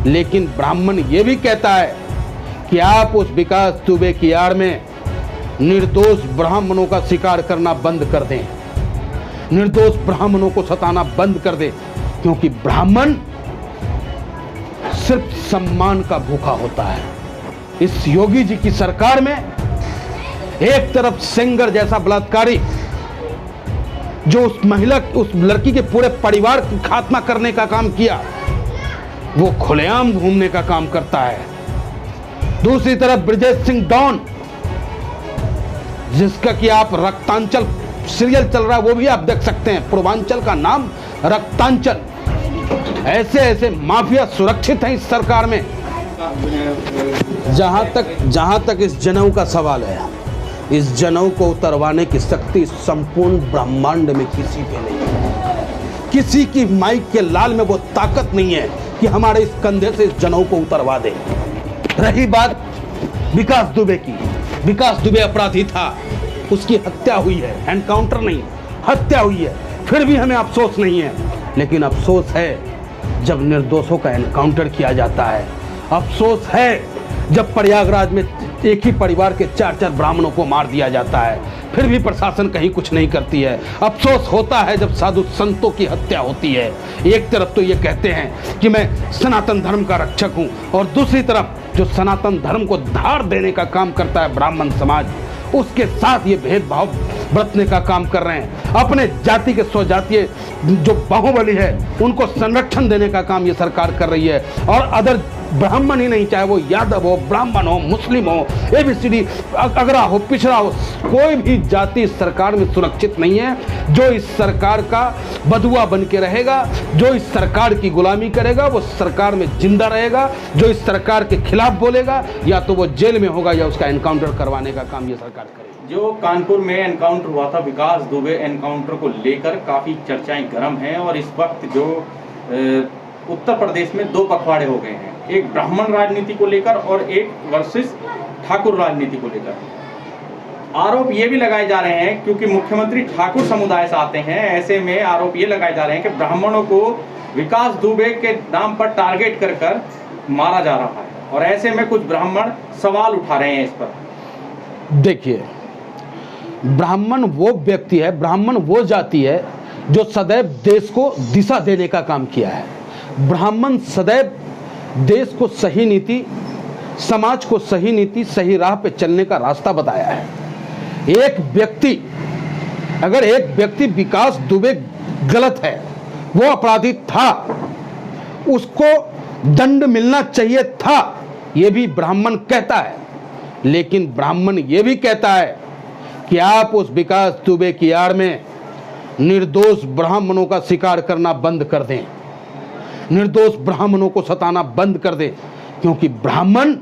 लेकिन ब्राह्मण ये भी कहता है कि आप उस विकास दुबे की आड़ में निर्दोष ब्राह्मणों का शिकार करना बंद कर दें, निर्दोष ब्राह्मणों को सताना बंद कर दें, क्योंकि ब्राह्मण सिर्फ सम्मान का भूखा होता है। इस योगी जी की सरकार में एक तरफ सेंगर जैसा बलात्कारी जो उस महिला, उस लड़की के पूरे परिवार का खात्मा करने का काम किया, वो खुलेआम घूमने का काम करता है। दूसरी तरफ ब्रजेश सिंह डॉन, जिसका कि आप रक्तांचल सीरियल चल रहा है, वो भी आप देख सकते हैं, पूर्वांचल का नाम रक्तांचल। ऐसे ऐसे माफिया सुरक्षित हैं इस सरकार में। जहां तक इस जनेऊ का सवाल है, इस जनेऊ को उतरवाने की शक्ति संपूर्ण ब्रह्मांड में किसी पे नहीं है। किसी की माइक के लाल में वो ताकत नहीं है कि हमारे इस कंधे से इस जनेऊ को उतरवा दे। रही बात विकास दुबे की, विकास दुबे अपराधी था, उसकी हत्या हुई है, एनकाउंटर नहीं, हत्या हुई है, फिर भी हमें अफसोस नहीं है। लेकिन अफसोस है जब निर्दोषों का एनकाउंटर किया जाता है, अफसोस है जब प्रयागराज में एक ही परिवार के 4-4 ब्राह्मणों को मार दिया जाता है, फिर भी प्रशासन कहीं कुछ नहीं करती है। अफसोस होता है जब साधु संतों की हत्या होती है। एक तरफ तो ये कहते हैं कि मैं सनातन धर्म का रक्षक हूँ, और दूसरी तरफ जो सनातन धर्म को धार देने का काम करता है ब्राह्मण समाज, उसके साथ ये भेदभाव बरतने का काम कर रहे हैं। अपने जाति के स्वजातीय जो बाहुबली है उनको संरक्षण देने का काम ये सरकार कर रही है। और अदर ब्राह्मण ही नहीं, चाहे वो यादव हो, ब्राह्मण हो, मुस्लिम हो, ABCD, अगरा हो, पिछड़ा हो, कोई भी जाति इस सरकार में सुरक्षित नहीं है। जो इस सरकार का बदुआ बन के रहेगा, जो इस सरकार की गुलामी करेगा, वो सरकार में जिंदा रहेगा। जो इस सरकार के खिलाफ बोलेगा, या तो वो जेल में होगा या उसका एनकाउंटर करवाने का काम ये सरकार करेगी। जो कानपुर में एनकाउंटर हुआ था, विकास दुबे एनकाउंटर को लेकर काफ़ी चर्चाएं गर्म हैं, और इस वक्त जो उत्तर प्रदेश में 2 पखवाड़े हो गए हैं, एक ब्राह्मण राजनीति को लेकर और एक वर्सेस ठाकुर राजनीति को लेकर। आरोप ये भी लगाए जा रहे हैं, क्योंकि मुख्यमंत्री ठाकुर समुदाय से आते हैं, ऐसे में आरोप ये लगाए जा रहे हैं कि ब्राह्मणों को विकास दुबे के नाम पर टारगेट कर कर मारा जा रहा है, और ऐसे में कुछ ब्राह्मण सवाल उठा रहे हैं इस पर। देखिए, ब्राह्मण वो व्यक्ति है, ब्राह्मण वो जाति है जो सदैव देश को दिशा देने का काम किया है। ब्राह्मण सदैव देश को सही नीति, समाज को सही नीति, सही राह पे चलने का रास्ता बताया है। अगर एक व्यक्ति विकास दुबे गलत है, वो अपराधी था, उसको दंड मिलना चाहिए था, ये भी ब्राह्मण कहता है। लेकिन ब्राह्मण ये भी कहता है कि आप उस विकास दुबे की आड़ में निर्दोष ब्राह्मणों का शिकार करना बंद कर दें, निर्दोष ब्राह्मणों को सताना बंद कर दें, क्योंकि ब्राह्मण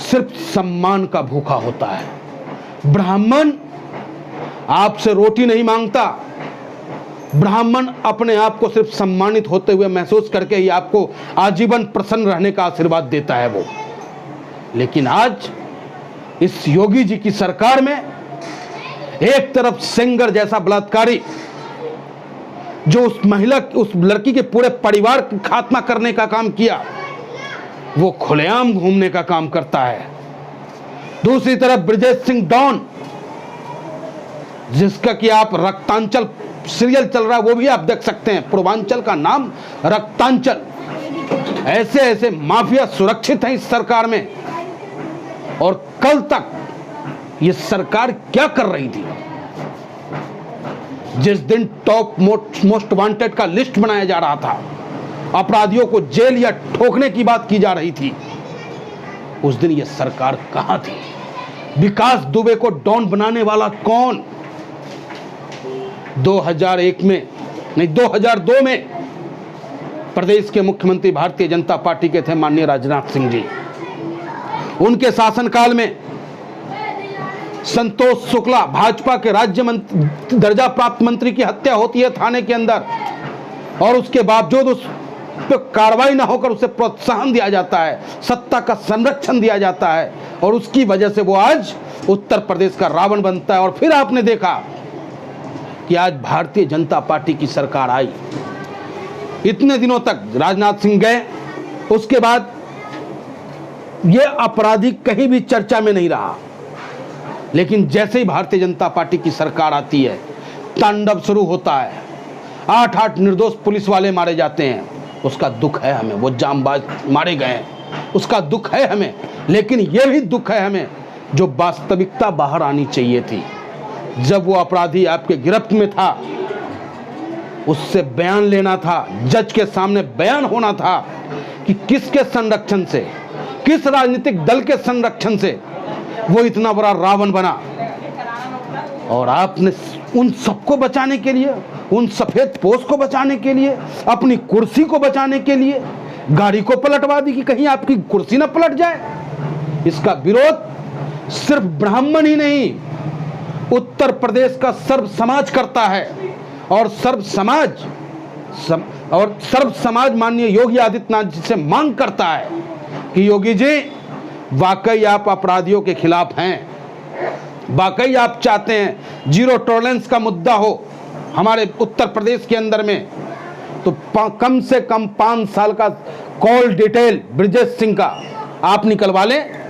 सिर्फ सम्मान का भूखा होता है। ब्राह्मण आपसे रोटी नहीं मांगता, ब्राह्मण अपने आप को सिर्फ सम्मानित होते हुए महसूस करके ही आपको आजीवन प्रसन्न रहने का आशीर्वाद देता है वो। लेकिन आज इस योगी जी की सरकार में एक तरफ सेंगर जैसा बलात्कारी जो उस महिला, उस लड़की के पूरे परिवार का खात्मा करने का काम किया, वो खुलेआम घूमने का काम करता है। दूसरी तरफ ब्रजेश सिंह डॉन, जिसका कि आप रक्तांचल सीरियल चल रहा है, वो भी आप देख सकते हैं, पूर्वांचल का नाम रक्तांचल। ऐसे ऐसे माफिया सुरक्षित हैं इस सरकार में। और कल तक ये सरकार क्या कर रही थी? जिस दिन टॉप मोस्ट वांटेड का लिस्ट बनाया जा रहा था, अपराधियों को जेल या ठोकने की बात की जा रही थी, उस दिन ये सरकार कहां थी? विकास दुबे को डॉन बनाने वाला कौन? 2001 में नहीं, 2002 में प्रदेश के मुख्यमंत्री भारतीय जनता पार्टी के थे माननीय राजनाथ सिंह जी। उनके शासनकाल में संतोष शुक्ला, भाजपा के राज्य मंत्री, दर्जा प्राप्त मंत्री की हत्या होती है थाने के अंदर, और उसके बावजूद उस पर कार्रवाई ना होकर उसे प्रोत्साहन दिया जाता है, सत्ता का संरक्षण दिया जाता है, और उसकी वजह से वो आज उत्तर प्रदेश का रावण बनता है। और फिर आपने देखा कि आज भारतीय जनता पार्टी की सरकार आई। इतने दिनों तक राजनाथ सिंह गए, उसके बाद ये अपराधी कहीं भी चर्चा में नहीं रहा। लेकिन जैसे ही भारतीय जनता पार्टी की सरकार आती है, तांडव शुरू होता है। 8 निर्दोष पुलिस वाले मारे जाते हैं। उसका दुख है हमें, वो जांबाज मारे गए हैं, उसका दुख है हमें। लेकिन ये भी दुख है हमें जो वास्तविकता बाहर आनी चाहिए थी। जब वो अपराधी आपके गिरफ्त में था, उससे बयान लेना था, जज के सामने बयान होना था कि किसके संरक्षण से, किस राजनीतिक दल के संरक्षण से वो इतना बड़ा रावण बना। और आपने उन सबको बचाने के लिए, उन सफेद पोश को बचाने के लिए, अपनी कुर्सी को बचाने के लिए गाड़ी को पलटवा दी कि कहीं आपकी कुर्सी ना पलट जाए। इसका विरोध सिर्फ ब्राह्मण ही नहीं, उत्तर प्रदेश का सर्व समाज करता है। और सर्व समाज माननीय योगी आदित्यनाथ जी से मांग करता है कि योगी जी, वाकई आप अपराधियों के खिलाफ हैं, वाकई आप चाहते हैं जीरो टॉलरेंस का मुद्दा हो हमारे उत्तर प्रदेश के अंदर में, तो कम से कम 5 साल का कॉल डिटेल ब्रजेश सिंह का आप निकलवा लें।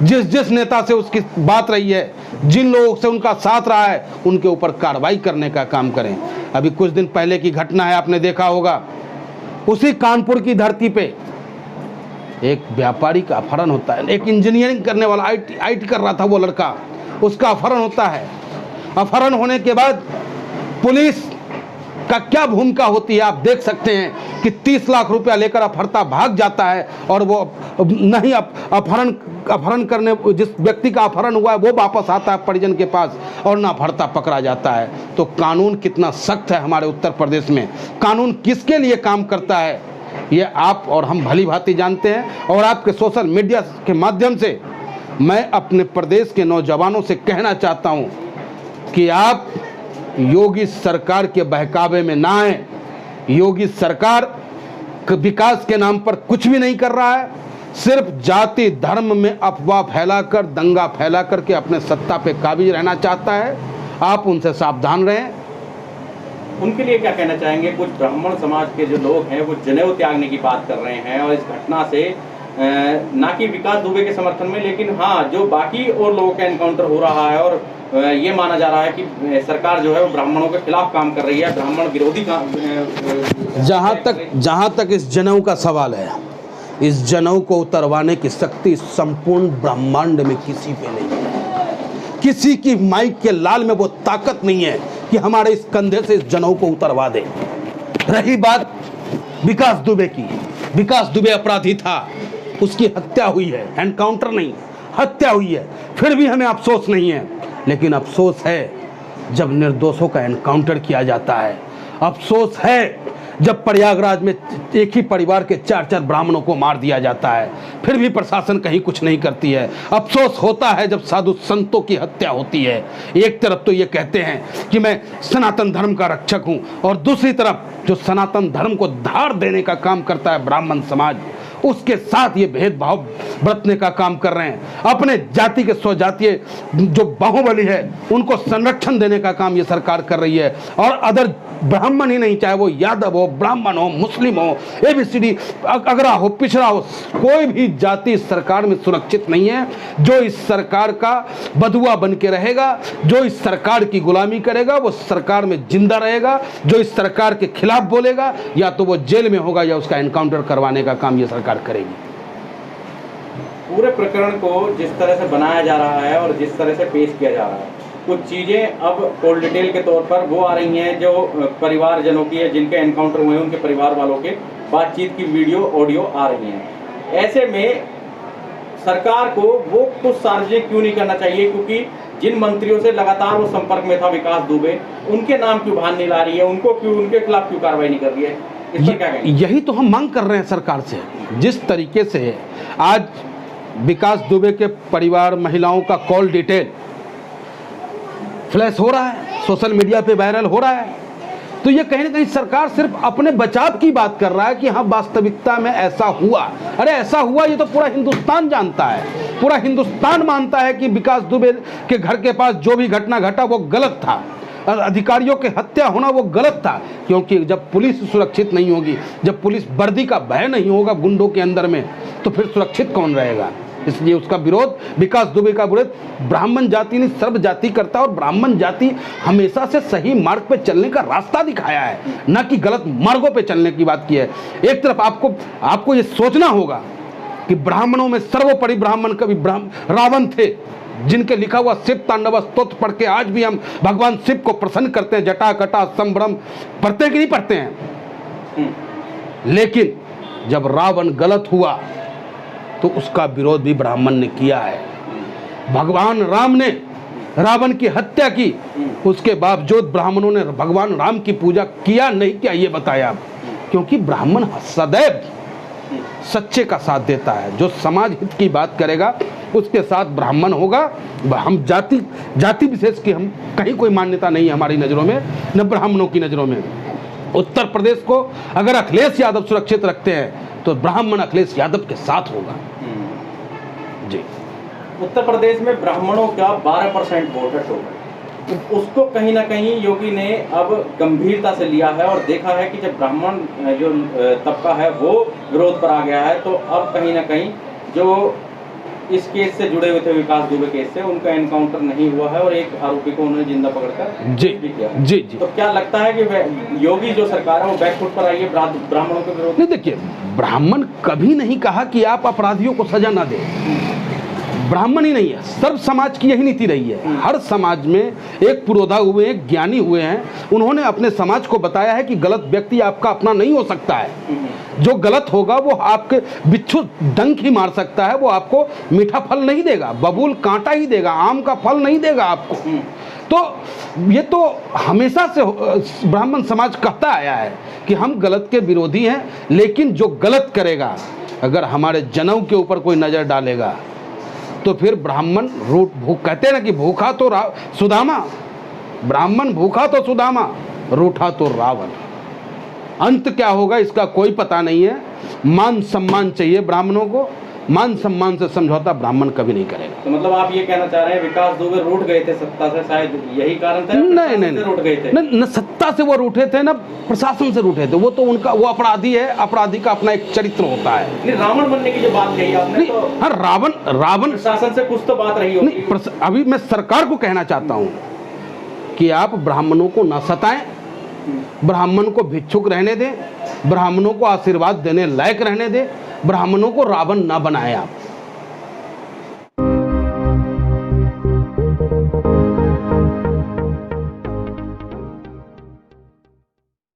जिस नेता से उसकी बात रही है, जिन लोगों से उनका साथ रहा है, उनके ऊपर कार्रवाई करने का काम करें। अभी कुछ दिन पहले की घटना है, आपने देखा होगा, उसी कानपुर की धरती पे एक व्यापारी का अपहरण होता है। एक इंजीनियरिंग करने वाला, आईटी कर रहा था वो लड़का, उसका अपहरण होता है। अपहरण होने के बाद पुलिस का क्या भूमिका होती है आप देख सकते हैं कि 30 लाख रुपया लेकर अपहरता भाग जाता है और वो नहीं अपहरण करने, जिस व्यक्ति का अपहरण हुआ है वो वापस आता है परिजन के पास और ना अपहरता पकड़ा जाता है। तो कानून कितना सख्त है हमारे उत्तर प्रदेश में, कानून किसके लिए काम करता है ये आप और हम भली भांति जानते हैं। और आपके सोशल मीडिया के माध्यम से मैं अपने प्रदेश के नौजवानों से कहना चाहता हूं कि आप योगी सरकार के बहकावे में ना आए। योगी सरकार विकास के नाम पर कुछ भी नहीं कर रहा है, सिर्फ जाति धर्म में अफवाह फैलाकर, दंगा फैला करके अपने सत्ता पे काबिज रहना चाहता है। आप उनसे सावधान रहें। उनके लिए क्या कहना चाहेंगे? कुछ ब्राह्मण समाज के जो लोग हैं वो जनेऊ त्यागने की बात कर रहे हैं और इस घटना से ना कि विकास दुबे के समर्थन में, लेकिन हाँ जो बाकी और लोगों का एनकाउंटर हो रहा है और ये माना जा रहा है कि सरकार जो है वो ब्राह्मणों के खिलाफ काम कर रही है, ब्राह्मण विरोधी काम। जहाँ तक इस जनेऊ का सवाल है, इस जनेऊ को उतरवाने की शक्ति संपूर्ण ब्रह्मांड में किसी पे नहीं है। किसी की माइक के लाल में वो ताकत नहीं है कि हमारे इस कंधे से इस जनेऊ को उतरवा दे। रही बात विकास दुबे की, विकास दुबे अपराधी था, उसकी हत्या हुई है, एनकाउंटर नहीं, हत्या हुई है, फिर भी हमें अफसोस नहीं है। लेकिन अफसोस है जब निर्दोषों का एनकाउंटर किया जाता है। अफसोस है जब प्रयागराज में एक ही परिवार के 4 ब्राह्मणों को मार दिया जाता है, फिर भी प्रशासन कहीं कुछ नहीं करती है। अफसोस होता है जब साधु संतों की हत्या होती है। एक तरफ तो ये कहते हैं कि मैं सनातन धर्म का रक्षक हूँ, और दूसरी तरफ जो सनातन धर्म को धार देने का काम करता है ब्राह्मण समाज, उसके साथ ये भेदभाव बरतने का काम कर रहे हैं। अपने जाति के स्वजातीय जो बाहुबली है उनको संरक्षण देने का काम ये सरकार कर रही है। और अदर ब्राह्मण ही नहीं, चाहे वो यादव हो, ब्राह्मण हो, मुस्लिम हो, ABCD, अगरा हो, पिछड़ा हो, कोई भी जाति इस सरकार में सुरक्षित नहीं है। जो इस सरकार का बदुआ बन के रहेगा, जो इस सरकार की गुलामी करेगा, वो सरकार में जिंदा रहेगा। जो इस सरकार के खिलाफ बोलेगा या तो वो जेल में होगा या उसका एनकाउंटर करवाने का काम ये सरकार करेगी। पूरे प्रकरण को जिस तरह से बनाया जा रहा है और जिस तरह से पेश किया जा रहा है, कुछ चीज़ें अब कॉल डिटेल के तौर पर वो आ रही हैं जो परिवारजनों की है, जिनके एनकाउंटर हुए हैं उनके परिवार वालों के बातचीत की वीडियो ऑडियो आ रही हैं। ऐसे में सरकार को वो कुछ सार्वजनिक क्यों नहीं करना चाहिए? क्योंकि जिन मंत्रियों से लगातार वो संपर्क में था विकास दुबे, उनके नाम क्यों बाहर नहीं ला रही है? उनको क्यों, उनके खिलाफ क्यों कार्रवाई नहीं कर रही है? इस पर क्या कहेंगे? यही तो हम मांग कर रहे हैं सरकार से। जिस तरीके से आज विकास दुबे के परिवार महिलाओं का कॉल डिटेल फ्लैश हो रहा है, सोशल मीडिया पे वायरल हो रहा है, तो ये कहीं ना कहीं सरकार सिर्फ अपने बचाव की बात कर रहा है कि हाँ वास्तविकता में ऐसा हुआ। अरे ऐसा हुआ ये तो पूरा हिंदुस्तान जानता है, पूरा हिंदुस्तान मानता है कि विकास दुबे के घर के पास जो भी घटना घटा वो गलत था। अधिकारियों की हत्या होना वो गलत था, क्योंकि जब पुलिस सुरक्षित नहीं होगी, जब पुलिस वर्दी का भय नहीं होगा गुंडों के अंदर में, तो फिर सुरक्षित कौन रहेगा। इसलिए उसका विरोध, विकास दुबे का विरोध ब्राह्मण जाति ने सर्व जाति करता है, और ब्राह्मण जाति हमेशा से सही मार्ग पे चलने का रास्ता दिखाया है, न कि गलत मार्गों पे चलने की बात की है। एक तरफ आपको ये सोचना होगा कि ब्राह्मणों में सर्वोपरि ब्राह्मण कवि रावण थे, जिनके लिखा हुआ शिव तांडव स्तोत्र पढ़ के आज भी हम भगवान शिव को प्रसन्न करते हैं, जटा कटा संभ्रम पढ़ते हैं कि नहीं पढ़ते हैं। लेकिन जब रावण गलत हुआ तो उसका विरोध भी ब्राह्मण ने किया है। भगवान राम ने रावण की हत्या की, उसके बावजूद ब्राह्मणों ने भगवान राम की पूजा किया नहीं किया, ये बताया आप। क्योंकि ब्राह्मण सदैव सच्चे का साथ देता है, जो समाज हित की बात करेगा उसके साथ ब्राह्मण होगा। हम जाति विशेष की हम कहीं कोई मान्यता नहीं है हमारी नज़रों में, न ब्राह्मणों की नज़रों में। उत्तर प्रदेश को अगर अखिलेश यादव सुरक्षित रखते हैं तो ब्राह्मण अखिलेश यादव के साथ होगा। जी, उत्तर प्रदेश में ब्राह्मणों का 12% वोट है टोटल, उसको कहीं ना कहीं योगी ने अब गंभीरता से लिया है और देखा है कि जब ब्राह्मण जो तबका है वो विरोध पर आ गया है, तो अब कहीं ना कहीं जो इस केस से जुड़े हुए थे, विकास दुबे केस से, उनका एनकाउंटर नहीं हुआ है और एक आरोपी को उन्होंने जिंदा पकड़कर जी किया। जी जी। तो क्या लगता है कि योगी जो सरकार है वो बैकफुट पर आई है ब्राह्मणों के विरोध? नहीं, देखिए, ब्राह्मण कभी नहीं कहा कि आप अपराधियों को सजा ना दें। ब्राह्मण ही नहीं है, सर्व समाज की यही नीति रही है। हर समाज में एक पुरोधा हुए, एक ज्ञानी हुए हैं, उन्होंने अपने समाज को बताया है कि गलत व्यक्ति आपका अपना नहीं हो सकता है। जो गलत होगा वो आपके बिच्छू डंक ही मार सकता है, वो आपको मीठा फल नहीं देगा, बबूल कांटा ही देगा, आम का फल नहीं देगा आपको। तो ये तो हमेशा से ब्राह्मण समाज कहता आया है कि हम गलत के विरोधी हैं, लेकिन जो गलत करेगा, अगर हमारे जनेऊ के ऊपर कोई नज़र डालेगा तो फिर ब्राह्मण भूख कहते हैं ना कि भूखा तो सुदामा, ब्राह्मण भूखा तो सुदामा, रूठा तो रावण। अंत क्या होगा इसका कोई पता नहीं है। मान सम्मान चाहिए ब्राह्मणों को, मान सम्मान से समझौता ब्राह्मण कभी नहीं करेगा। तो मतलब आप ये कहना चाह रहे हैं विकास दुबे रूठ गए थे सत्ता से, शायद यही कारण था? नहीं, रूठ गए थे न सत्ता से वो रूठे थे, न प्रशासन से रूठे थे। वो तो उनका, वो अपराधी है, अपराधी का अपना एक चरित्र होता है। नहीं, रावण बनने की जो बात कही आपने, तो हाँ, रावण प्रशासन से कुछ तो बात रही होगी। नहीं, अभी मैं सरकार को कहना चाहता हूँ कि आप ब्राह्मणों को न सताएं, ब्राह्मण को भिक्षुक रहने दें, ब्राह्मणों को आशीर्वाद देने लायक रहने दें, ब्राह्मणों को रावण ना बनाएं आप।